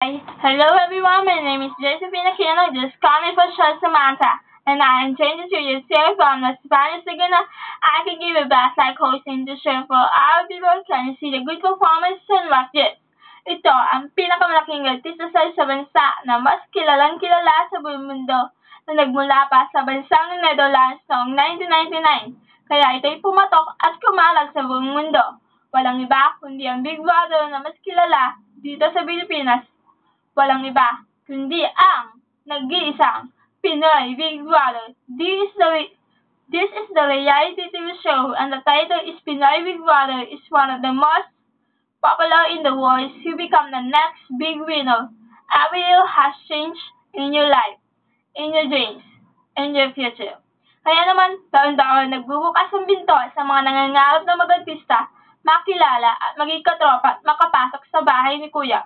Hello everyone, my name is Josephine Aquino, just call me for short Samantha, and I am 22 years old from the Spanish Laguna. I can give a best like hosting the show for our people can see the good performance and watch it. Ito ang pinakamalaking artista sa bansa na mas kilalang kilala sa buong mundo na nagmula pa sa bansang Netherlands noong 1999. Kaya ito'y pumatok at kumalag sa buong mundo. Walang iba kundi ang Big Brother na mas kilala dito sa Pilipinas. Walang iba kundi ang nag-iisang Pinoy Big Brother. This is the reality TV show and the title is Pinoy Big Brother is one of the most popular in the world who become the next big winner. Every year has changed in your life, in your dreams, in your future. Kaya naman, taon-taon nagbubukas ang pinto sa mga nangangarap na mag-artista, makilala at maging katropa at makapasok sa bahay ni Kuya.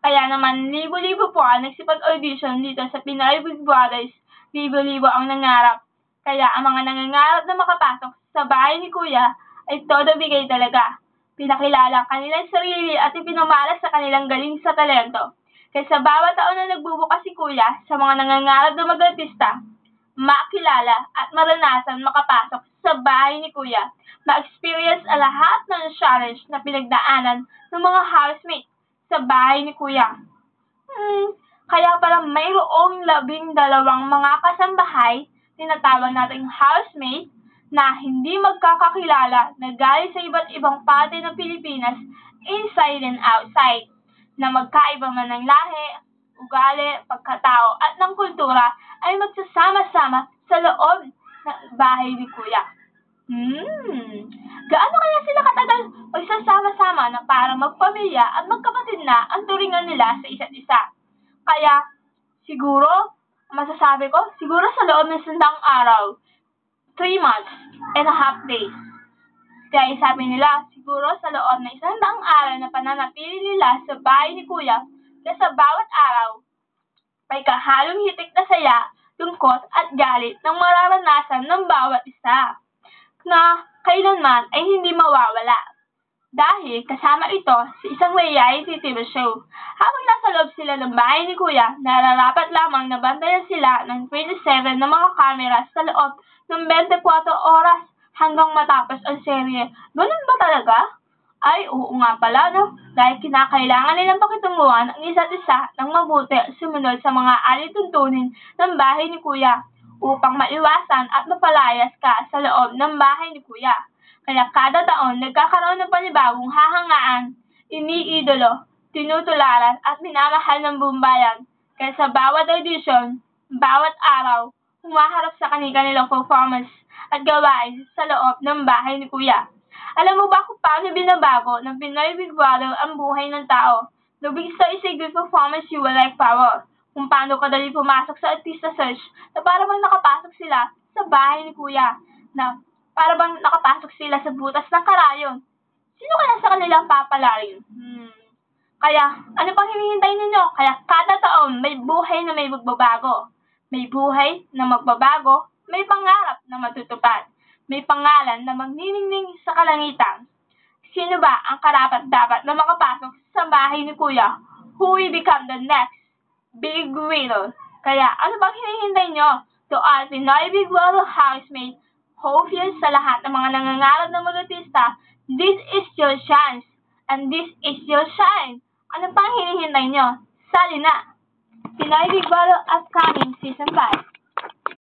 Kaya naman, libo-libo po ang nagsipag-audition dito sa Pinoy Big Brothers. Libo-libo ang nangarap. Kaya ang mga nangangarap na makapasok sa bahay ni Kuya ay todo bigay talaga. Pinakilala ang kanilang sarili at ipinamalas sa kanilang galing sa talento. Kaya sa bawat taon na nagbubukas si Kuya sa mga nangangarap na mag-artista, makilala at maranasan makapasok sa bahay ni Kuya, ma-experience ang lahat ng challenge na pinagdaanan ng mga housemates sa bahay ni Kuya. Kaya pala mayroong 12 mga kasambahay, tinatawag nating housemate, na hindi magkakakilala na galing sa iba't ibang parte ng Pilipinas, inside and outside, na magkaiba man ng lahi, ugali, pagkatao at ng kultura ay magsasama-sama sa loob ng bahay ni Kuya. Gaano kaya sila katagal magsasama-sama na para magpamilya at magkapatid na ang turingan nila sa isa't isa? Kaya, siguro, masasabi ko, siguro sa loob ng 100 araw, 3 months and a half days. Kaya sabi nila, siguro sa loob ng 100 araw na pananatili nila sa bahay ni Kuya, na sa bawat araw ay kahalong hitik na saya, lungkot at galit ng mararanasan ng bawat isa, na kailanman ay hindi mawawala. Dahil kasama ito sa isang reality TV show. Habang nasa loob sila ng bahay ni Kuya, nararapat lamang na bantayan sila ng 27 na mga camera sa loob ng 24 oras hanggang matapos ang serye. Ganun ba talaga? Ay, oo nga pala, no? Dahil kinakailangan nilang pakitunguhan ang isa't isa ng mabuti at sumunod sa mga alituntunin ng bahay ni Kuya upang maiwasan at mapalayas ka sa loob ng bahay ni Kuya. Kaya kada taon, nagkakaroon ng panibagong hahangaan, iniidolo, tinutularan at minamahal ng buong bayan. Kaya sa bawat audition, bawat araw, humaharap sa kanilang performance at gawain sa loob ng bahay ni Kuya. Alam mo ba kung paano binabago ng Pinoy Big Brother ang buhay ng tao? The Big Star is a good performance you will like power. Kung paano kadali pumasok sa artista search na para bang nakapasok sila sa bahay ni Kuya, na para bang nakapasok sila sa butas ng karayon. Sino kaya sa kanilang papalarin? Kaya, ano pang hinihintay ninyo? Kaya kada taon, may buhay na may magbabago. May buhay na magbabago, may pangarap na matutupad. May pangalan na magniningning sa kalangitan. Sino ba ang karapat-dapat na makapasok sa bahay ni Kuya? Who will become the next big winner? Kaya, ano bang hinihintay nyo? To all Pinoy Big Brother housemates, hope yun sa lahat ng mga nangangarap na mag-artista, this is your chance, and this is your shine. Ano pang hinihintay nyo? Sali na! Pinoy Big Brother upcoming Season 5.